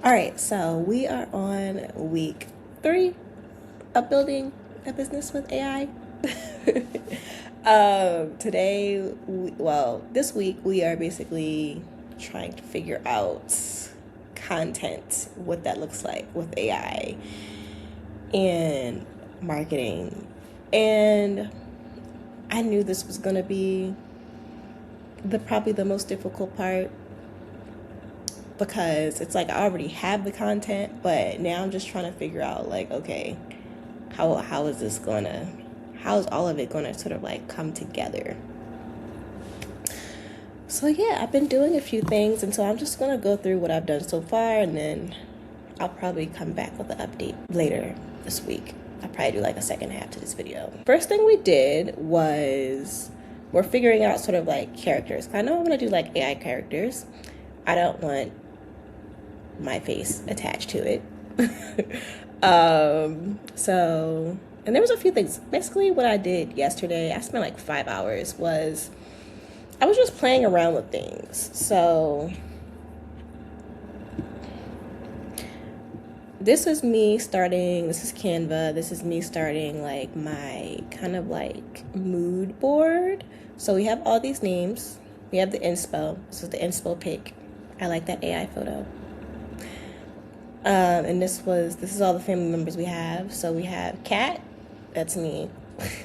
All right, so we are on week 3 of building a business with AI. This week we are basically trying to figure out content, what that looks like with AI and marketing. And I knew this was going to be probably the most difficult part, because it's like I already have the content, but now I'm just trying to figure out, like, okay, how is all of it gonna sort of like come together? So yeah, I've been doing a few things, and so I'm just gonna go through what I've done so far, and then I'll probably come back with an update later this week. I'll probably do like a second half to this video. First thing we did was we're figuring out sort of like characters. I know I'm gonna do like AI characters. I don't want my face attached to it. And there was a few things. Basically what I did yesterday, I spent like 5 hours, was I was just playing around with things. So this is Canva, this is me starting like my kind of like mood board. So we have all these names. We have the inspo. This is the inspo pic. I like that AI photo. And this is all the family members we have. So we have Cat, that's me.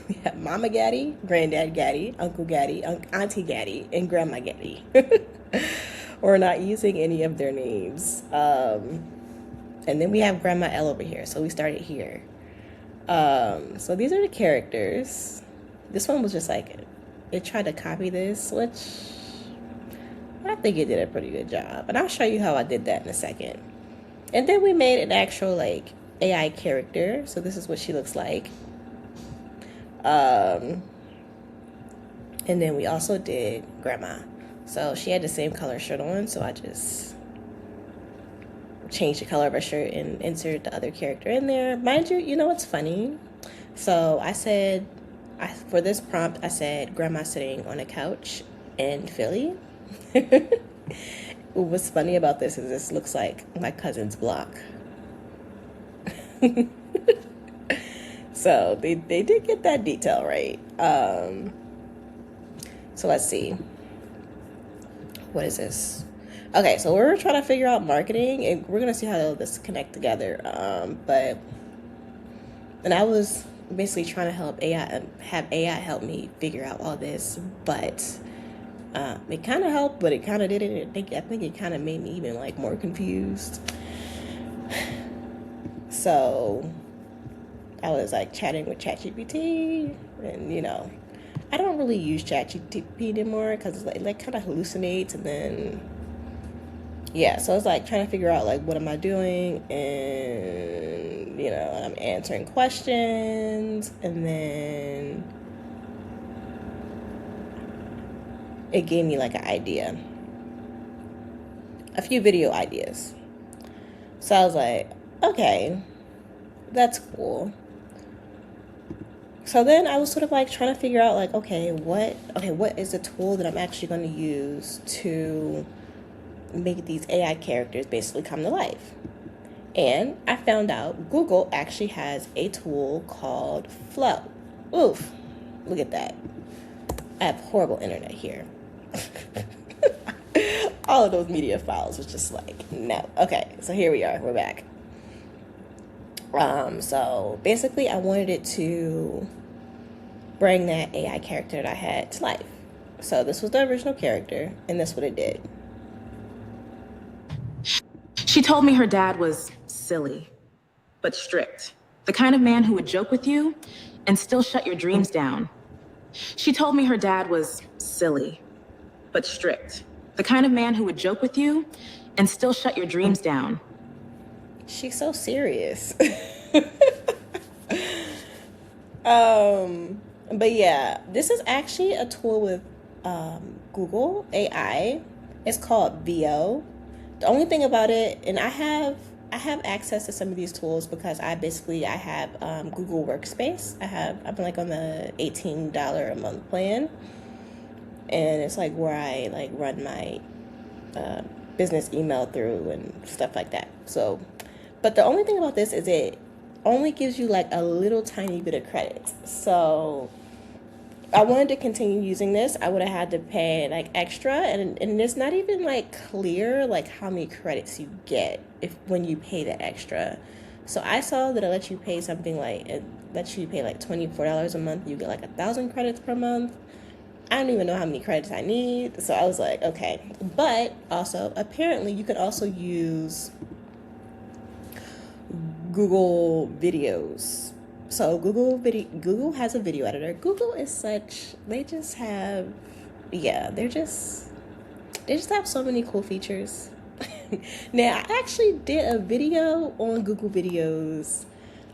We have Mama Gaddy, Granddad Gaddy, Uncle Gaddy, Auntie Gaddy, and Grandma Gaddy. We're not using any of their names. And then we have Grandma L over here. So we started here. So these are the characters. This one was just like, it tried to copy this, which I think it did a pretty good job. And I'll show you how I did that in a second. And then we made an actual like AI character. So this is what she looks like. And then we also did Grandma. So she had the same color shirt on. So I just changed the color of her shirt and inserted the other character in there. Mind you, you know what's funny? So I said, for this prompt, I said Grandma sitting on a couch in Philly. What's funny about this is this looks like my cousin's block. So they did get that detail right. So let's see. What is this? Okay, so we're trying to figure out marketing, and we're gonna see how all this connect together. And I was basically trying to have AI help me figure out all this, but it kind of helped, but it kind of didn't. I think it kind of made me even like more confused. So I was like chatting with ChatGPT, and I don't really use ChatGPT anymore because it like kind of hallucinates, and then so it's like trying to figure out like what am I doing, and I'm answering questions, and then it gave me like an idea, a few video ideas. So I was like, okay, that's cool. So then I was sort of like trying to figure out like, what is the tool that I'm actually going to use to make these AI characters basically come to life? And I found out Google actually has a tool called Flow. Oof, look at that. I have horrible internet here. All of those media files was just like, no. Okay, so here we are. We're back. So basically I wanted it to bring that AI character that I had to life. So this was the original character, and that's what it did. She told me her dad was silly, but strict. The kind of man who would joke with you and still shut your dreams down. She told me her dad was silly, but strict. The kind of man who would joke with you and still shut your dreams down. She's so serious. But yeah, this is actually a tool with Google AI. It's called VO. The only thing about it, and I have access to some of these tools because I have Google Workspace. I'm like on the $18 a month plan, and it's like where I like run my business email through and stuff like that. So, but the only thing about this is it only gives you like a little tiny bit of credits. So I wanted to continue using this, I would have had to pay like extra, and it's not even like clear like how many credits you get if when you pay that extra. So I saw that it lets you pay something like it lets you pay like $24 a month. You get like 1,000 credits per month. I don't even know how many credits I need. So I was like, okay. But also, apparently, you can also use Google Videos. So Google has a video editor. Google is such, they just have, yeah, they just have so many cool features. Now, I actually did a video on Google Videos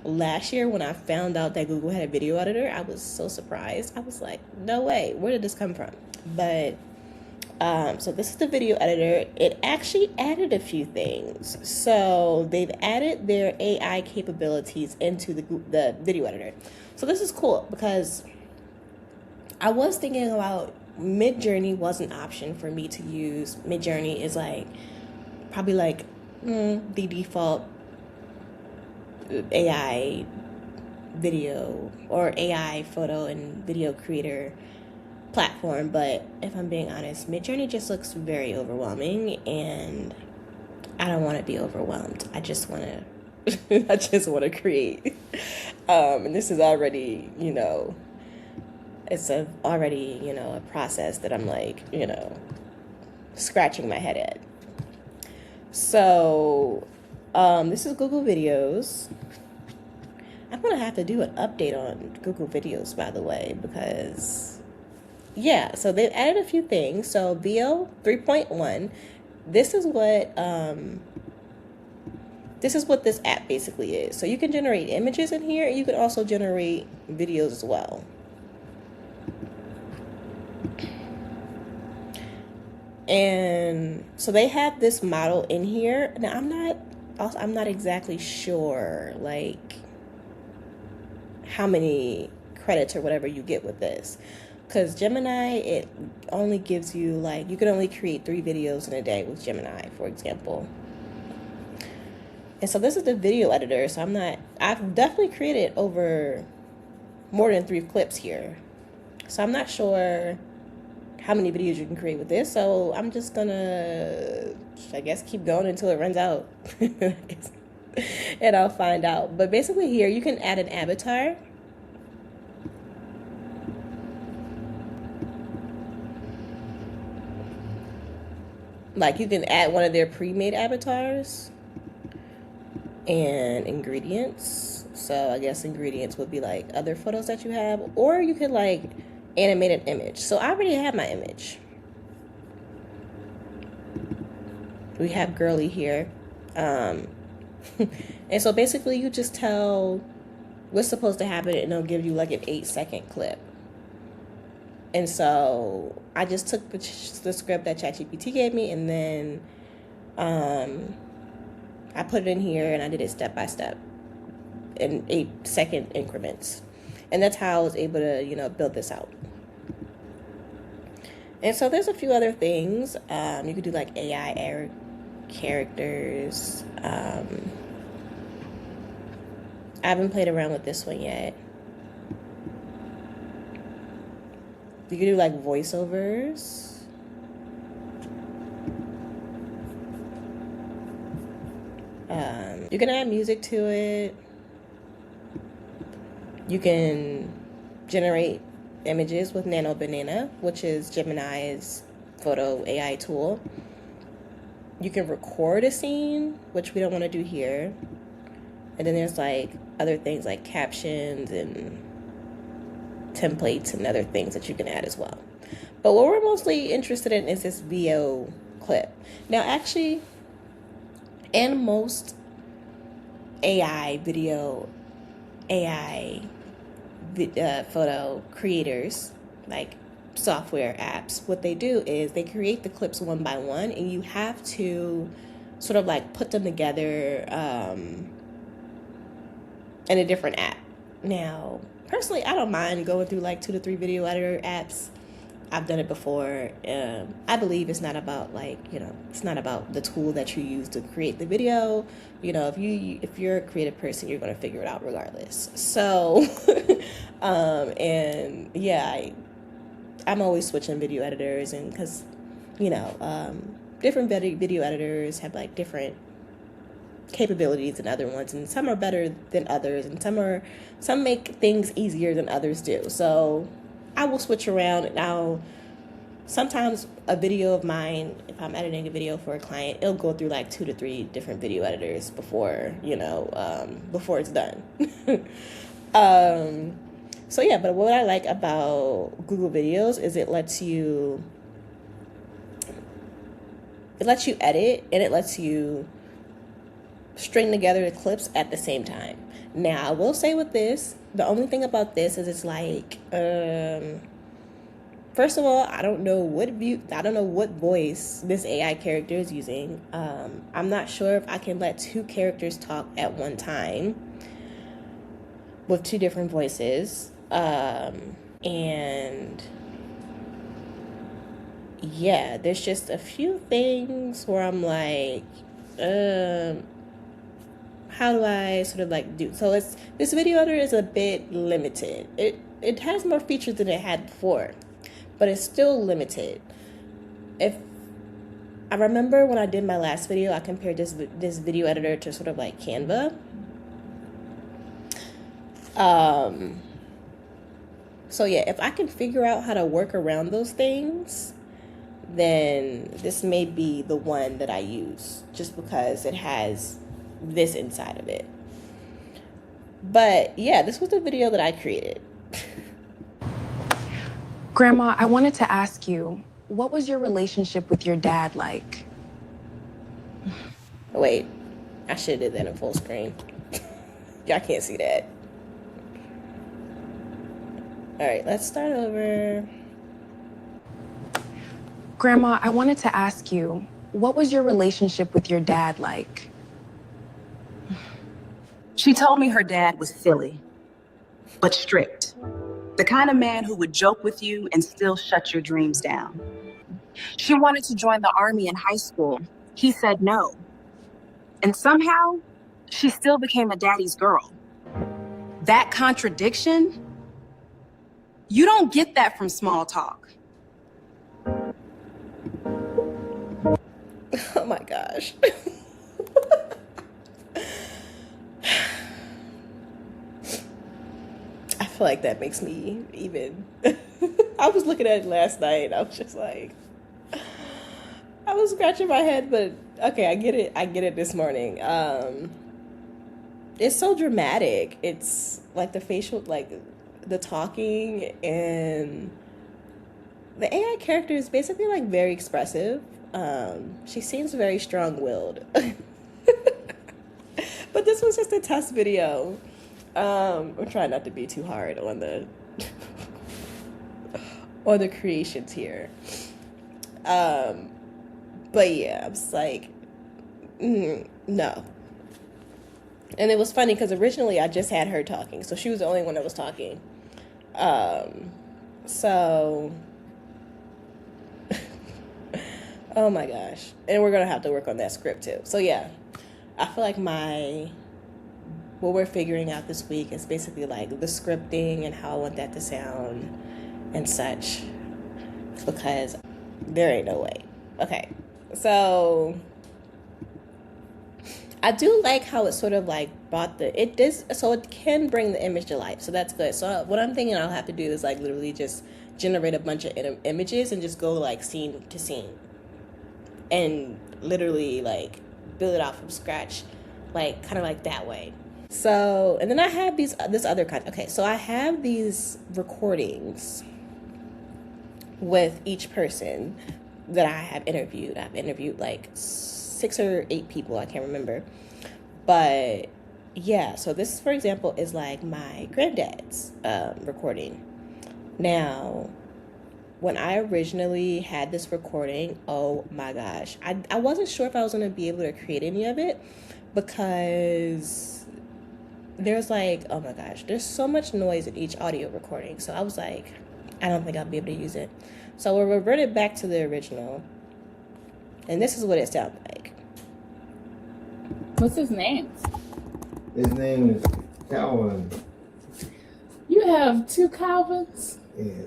last year when I found out that Google had a video editor. I was so surprised. I was like, no way, where did this come from? But so this is the video editor. It actually added a few things. So they've added their AI capabilities into the video editor. So this is cool because I was thinking about Midjourney was an option for me to use. Midjourney is like probably like the default AI video or AI photo and video creator platform, but if I'm being honest, Midjourney just looks very overwhelming, and I don't want to be overwhelmed. I just want to create. And this is already, it's already a process that I'm like, scratching my head at. So, this is Google Videos. I'm gonna have to do an update on Google Videos, by the way, because yeah, so they've added a few things. So VO 3.1, this is what this app basically is. So you can generate images in here, and you can also generate videos as well. And so they have this model in here. Now I'm not exactly sure like how many credits or whatever you get with this. Because Gemini, it only gives you like, you can only create 3 videos in a day with Gemini, for example. And so this is the video editor. So I've definitely created over more than 3 clips here. So I'm not sure how many videos you can create with this. So I'm just gonna, I guess, keep going until it runs out. And I'll find out. But basically here, you can add an avatar. Like you can add one of their pre-made avatars and ingredients. So I guess ingredients would be like other photos that you have, or you could like animate an image. So I already have my image. We have girly here. And so basically you just tell what's supposed to happen and it'll give you like an 8-second clip. And so I just took the script that ChatGPT gave me, and then I put it in here and I did it step by step in 8-second increments. And that's how I was able to, build this out. And so there's a few other things. You could do like AI error characters. I haven't played around with this one yet. You can do like voiceovers. You can add music to it. You can generate images with Nano Banana, which is Gemini's photo AI tool. You can record a scene, which we don't want to do here. And then there's like other things like captions and templates and other things that you can add as well. But what we're mostly interested in is this VO clip. Now actually, and most AI photo creators, like software apps, what they do is they create the clips one by one, and you have to sort of like put them together in a different app. Now, personally, I don't mind going through like 2 to 3 video editor apps I've done it before. I believe it's not about like, it's not about the tool that you use to create the video. If you're a creative person, you're going to figure it out regardless. So, and yeah, I'm always switching video editors, and because, different video editors have like different capabilities than other ones, and some are better than others, and some make things easier than others do. So I will switch around, and sometimes a video of mine, if I'm editing a video for a client, it'll go through like 2 to 3 different video editors before it's done. So yeah, but what I like about Google Videos is it lets you edit, and it lets you string together the clips at the same time. Now, I will say with this, the only thing about this is it's like, first of all, I don't know what voice this AI character is using. I'm not sure if I can let 2 characters talk at one time with 2 different voices. And yeah, there's just a few things where I'm like, how do I sort of like do? So this video editor is a bit limited. It has more features than it had before, but it's still limited. If I remember when I did my last video, I compared this video editor to sort of like Canva. So yeah, if I can figure out how to work around those things, then this may be the one that I use, just because it has this inside of it. But yeah, this was the video that I created. Grandma, I wanted to ask you, what was your relationship with your dad like? Wait, I should have did that in full screen. Y'all can't see that. All right, let's start over. Grandma, I wanted to ask you, what was your relationship with your dad like? She told me her dad was silly, but strict. The kind of man who would joke with you and still shut your dreams down. She wanted to join the army in high school. He said no. And somehow, she still became a daddy's girl. That contradiction, you don't get that from small talk. Oh my gosh. I feel like that makes me even. I was looking at it last night. I was just like, I was scratching my head, but okay, I get it this morning. It's so dramatic. It's like the facial, like the talking, and the AI character is basically like very expressive. She seems very strong-willed. But this was just a test video. I'm trying not to be too hard on the on the creations here. But yeah, I was like, no. And it was funny because originally I just had her talking, so she was the only one that was talking. So, oh my gosh. And we're going to have to work on that script too. So yeah, I feel like what we're figuring out this week is basically like the scripting and how I want that to sound and such, because there ain't no way. Okay, so I do like how it sort of like so it can bring the image to life, so that's good. So what I'm thinking I'll have to do is like literally just generate a bunch of images and just go like scene to scene and literally like build it out from scratch, like kind of like that way. So, and then I have this other kind. Okay, so I have these recordings with each person that I have interviewed. I've interviewed like 6 or 8 people, I can't remember. But yeah, so this, for example, is like my granddad's recording. Now, when I originally had this recording, oh my gosh, I wasn't sure if I was going to be able to create any of it, because there's like, oh my gosh, there's so much noise in each audio recording. So I was like, I don't think I'll be able to use it. So we're reverted back to the original. And this is what it sounds like. What's his name? His name is Calvin. You have two Calvins? Yeah.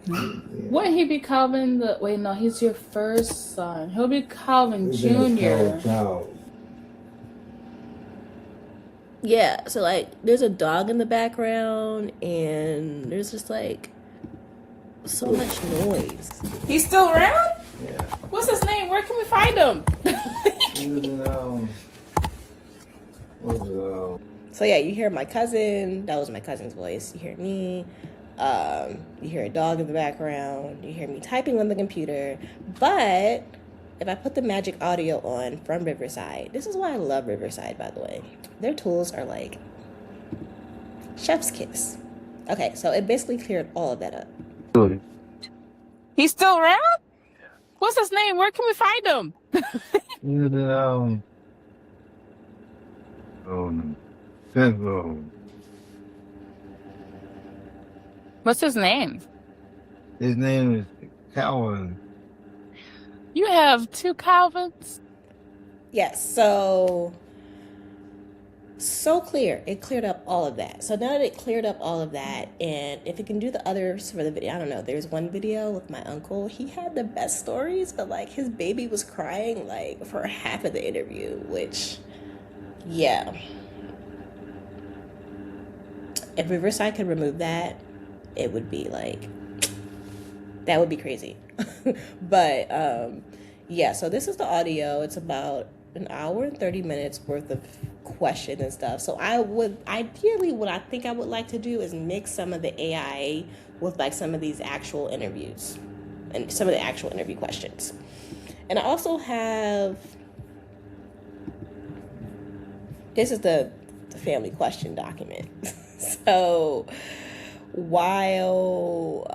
Wouldn't he be Calvin the... Wait, no, he's your first son. He'll be Calvin His name is Jr. Charles. Yeah, so like there's a dog in the background and there's just like so much noise. He's still around? Yeah. What's his name? Where can we find him? He was in, what was it, So yeah, you hear my cousin. That was my cousin's voice. You hear me. You hear a dog in the background. You hear me typing on the computer. But if I put the magic audio on from Riverside, this is why I love Riverside, by the way. Their tools are like chef's kiss. Okay, so it basically cleared all of that up. He's still around? What's his name? Where can we find him? he was in, What's his name? his name is Calvin. You have two Calvins? Yes, so clear. It cleared up all of that. So now that it cleared up all of that, and if it can do the others for the video, I don't know. There's one video with my uncle. He had the best stories, but like his baby was crying like for half of the interview, which, yeah. If Riverside could remove that, it would be like, that would be crazy. But yeah, so this is the audio. It's about an hour and 30 minutes worth of question and stuff. So I would ideally, what I think I would like to do is mix some of the AI with like some of these actual interviews and some of the actual interview questions. And I also have, this is the family question document. So while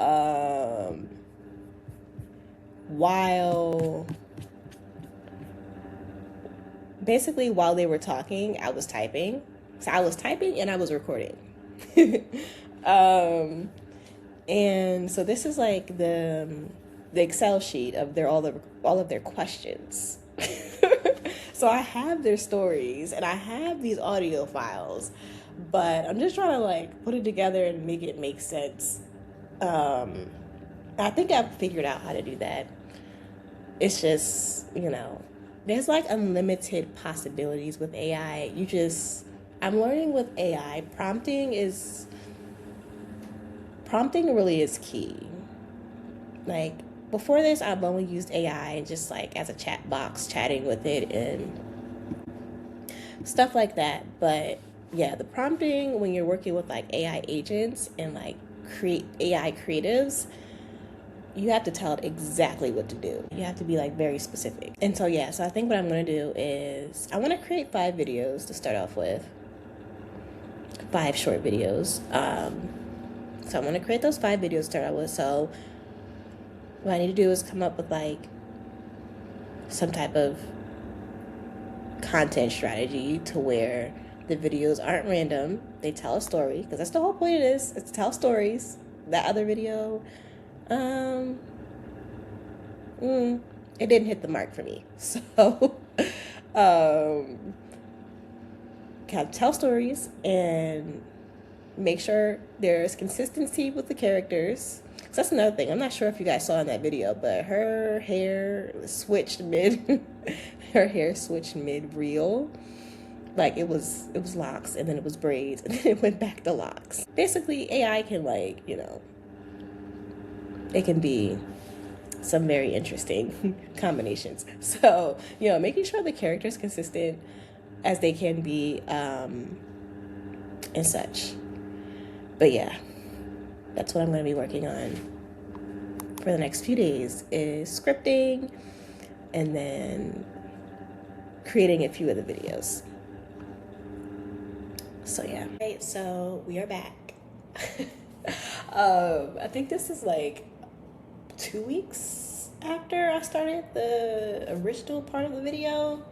basically while they were talking, I was typing. So I was typing and I was recording. And so this is like the Excel sheet of all of their questions. So I have their stories and I have these audio files, but I'm just trying to like put it together and make it make sense. I think I've figured out how to do that. It's just, you know, there's like unlimited possibilities with AI. I'm learning with AI, prompting really is key. Like before this, I've only used AI just like as a chat box, chatting with it and stuff like that. But yeah, the prompting when you're working with like AI agents and like AI creatives, you have to tell it exactly what to do. You have to be like very specific. And so yeah, so I think what I'm gonna do is I wanna create 5 videos to start off with. 5 short videos. So I'm gonna create those 5 videos to start out with. So what I need to do is come up with like some type of content strategy to where the videos aren't random. They tell a story, because that's the whole point of this, is to tell stories. That other video, it didn't hit the mark for me. So, kind of tell stories and make sure there's consistency with the characters. So that's another thing. I'm not sure if you guys saw in that video, but her hair switched mid reel. Like it was locks and then it was braids and then it went back to locks. Basically, AI can like, you know, it can be some very interesting combinations. So, you know, making sure the character is consistent as they can be, and such. But yeah, that's what I'm going to be working on for the next few days, is scripting and then creating a few of the videos. So yeah. Okay, so we are back. I think this is like 2 weeks after I started the original part of the video.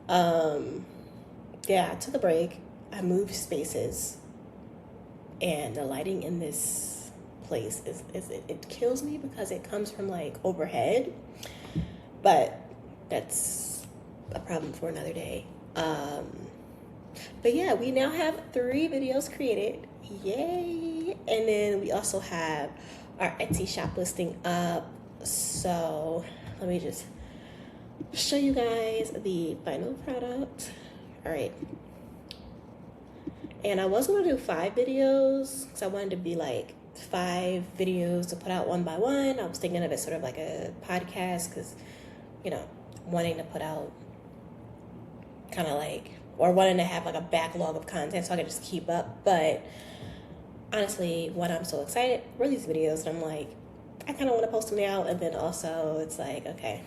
Yeah, I took a break. I moved spaces, and the lighting in this place. It kills me because it comes from like overhead, but that's a problem for another day. But yeah, we now have 3 videos created. Yay! And then we also have our Etsy shop listing up. So let me just show you guys the final product. All right. And I was going to do 5 videos because I wanted to be like 5 videos to put out one by one. I was thinking of it sort of like a podcast because, you know, wanting to put out kind of like, or wanting to have like a backlog of content so I could just keep up. But honestly, what I'm so excited for these videos, and I'm like, I kind of want to post them out. And then also it's like, okay,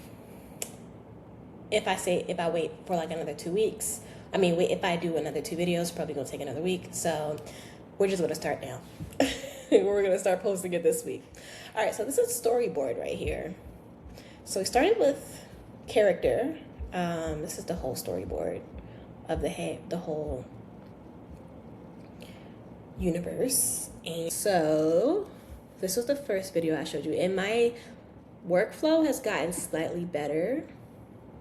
if I wait for like another 2 weeks, if I do another 2 videos, it's probably going to take another week. So we're just going to start now. We're going to start posting it this week. All right, so this is storyboard right here. So we started with character. This is the whole storyboard of the whole universe. And so this was the first video I showed you. And my workflow has gotten slightly better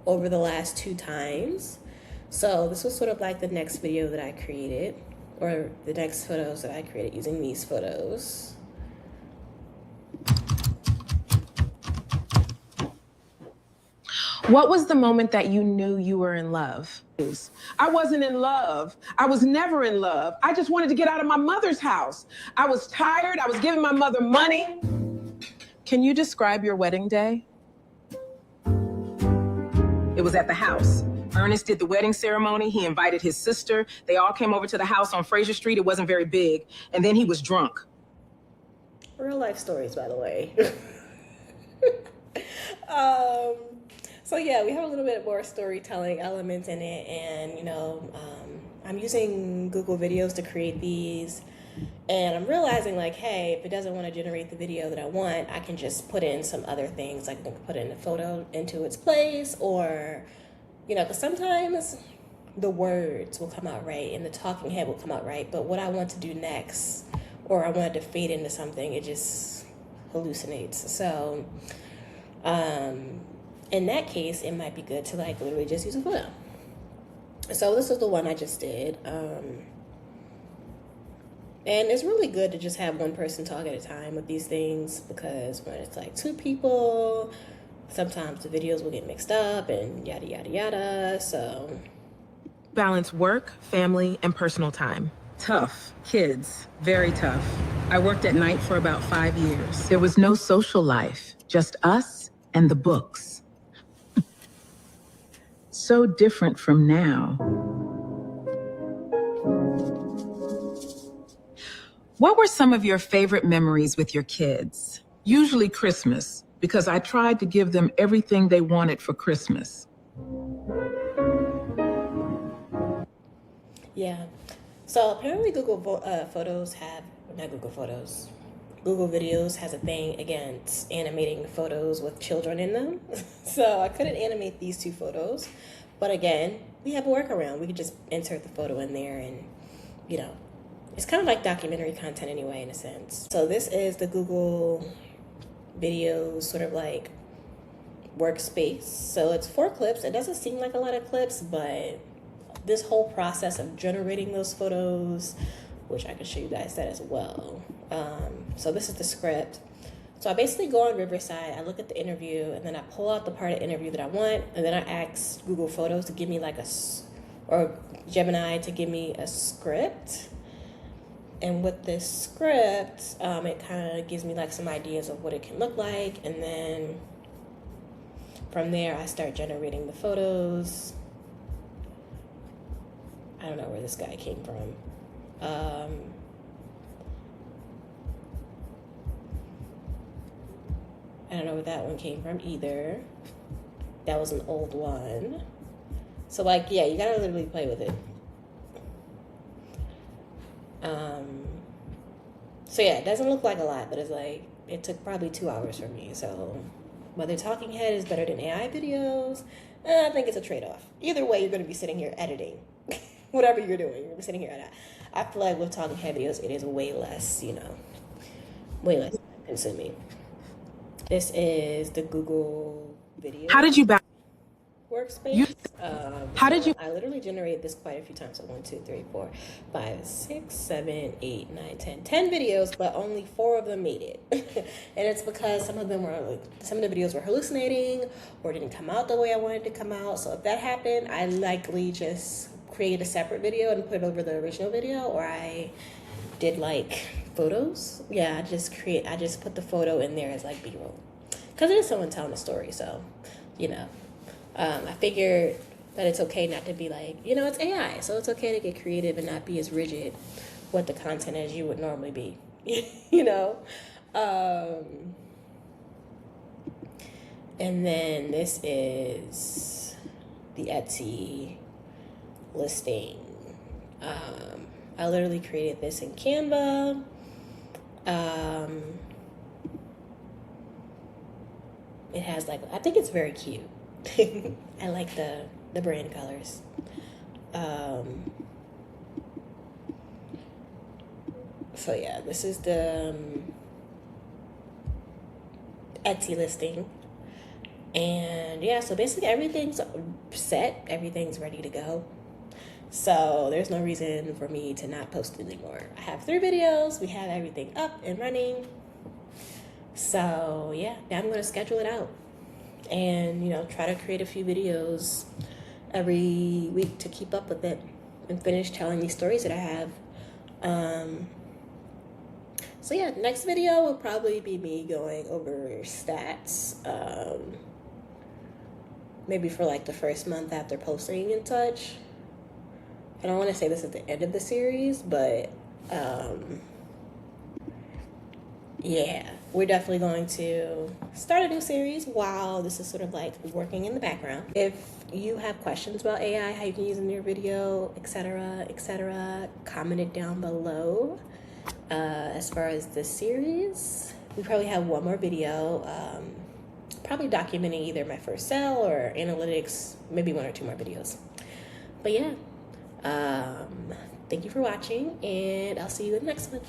over the last 2 times. So this was sort of like the next video that I created, or the next photos that I created using these photos. What was the moment that you knew you were in love? I wasn't in love. I was never in love. I just wanted to get out of my mother's house. I was tired. I was giving my mother money. Can you describe your wedding day? It was at the house. Ernest did the wedding ceremony. He invited his sister. They all came over to the house on Fraser Street. It wasn't very big. And then he was drunk. Real life stories, by the way. So yeah, we have a little bit more storytelling elements in it. And, you know, I'm using Google Videos to create these. And I'm realizing like, hey, if it doesn't want to generate the video that I want, I can just put in some other things. Like I can put in a photo into its place, or, you know, because sometimes the words will come out right and the talking head will come out right. But what I want to do next, or I wanted to fade into something, it just hallucinates. So in that case, it might be good to like literally just use a photo. So this is the one I just did. And it's really good to just have one person talk at a time with these things, because when it's like 2 people, sometimes the videos will get mixed up and yada, yada, yada. So Balance work, family, and personal time. Tough. Kids. Very tough. I worked at night for about 5 years. There was no social life, just us and the books. So different from now. What were some of your favorite memories with your kids? Usually Christmas, because I tried to give them everything they wanted for Christmas. yeah. So apparently Google Videos has a thing against animating photos with children in them. So I couldn't animate these 2 photos. But again, we have a workaround. We could just insert the photo in there and, you know, it's kind of like documentary content anyway, in a sense. So this is the Google Videos sort of like workspace. So it's 4 clips. It doesn't seem like a lot of clips, but this whole process of generating those photos, which I can show you guys that as well. So this is the script. So I basically go on Riverside, I look at the interview, and then I pull out the part of the interview that I want, and then I ask Google Photos to give me like or Gemini to give me a script. And with this script, it kind of gives me like some ideas of what it can look like. And then from there, I start generating the photos. I don't know where this guy came from. I don't know where that one came from either. That was an old one. So like, yeah, you gotta literally play with it. So yeah, it doesn't look like a lot, but it's like, it took probably 2 hours for me. So whether talking head is better than AI videos, I think it's a trade-off. Either way, you're gonna be sitting here editing. Whatever you're doing, you're gonna be sitting here. I feel like with talking head videos, it is way less, you know, way less time consuming. This is the Google video How did you workspace. How did you- I literally generated this quite a few times. So 1, 2, 3, 4, 5, 6, 7, 8, 9, 10 videos, but only 4 of them made it. And it's because some of the videos were hallucinating or didn't come out the way I wanted to come out. So if that happened, I likely just create a separate video and put it over the original video, or I did like photos. Yeah, I just put the photo in there as like B-roll, because it is someone telling a story. So, you know, I figured that it's okay not to be like, you know, it's AI, so it's okay to get creative and not be as rigid with the content as you would normally be. You know. And then this is the Etsy listing. I literally created this in Canva. It has like, I think it's very cute. I like the brand colors. So yeah, this is the Etsy listing. And yeah, so basically everything's set, everything's ready to go. So there's no reason for me to not post anymore. I have 3 videos, we have everything up and running. So yeah, now I'm gonna schedule it out and, you know, try to create a few videos every week to keep up with it and finish telling these stories that I have. So yeah, next video will probably be me going over stats, maybe for like the first month after posting and such. I don't want to say this at the end of the series, but yeah, we're definitely going to start a new series while this is sort of like working in the background. If you have questions about AI, how you can use it in your video, etc., comment it down below. As far as this series, we probably have one more video, probably documenting either my first sale or analytics, maybe 1 or 2 more videos. But yeah, thank you for watching, and I'll see you in the next one.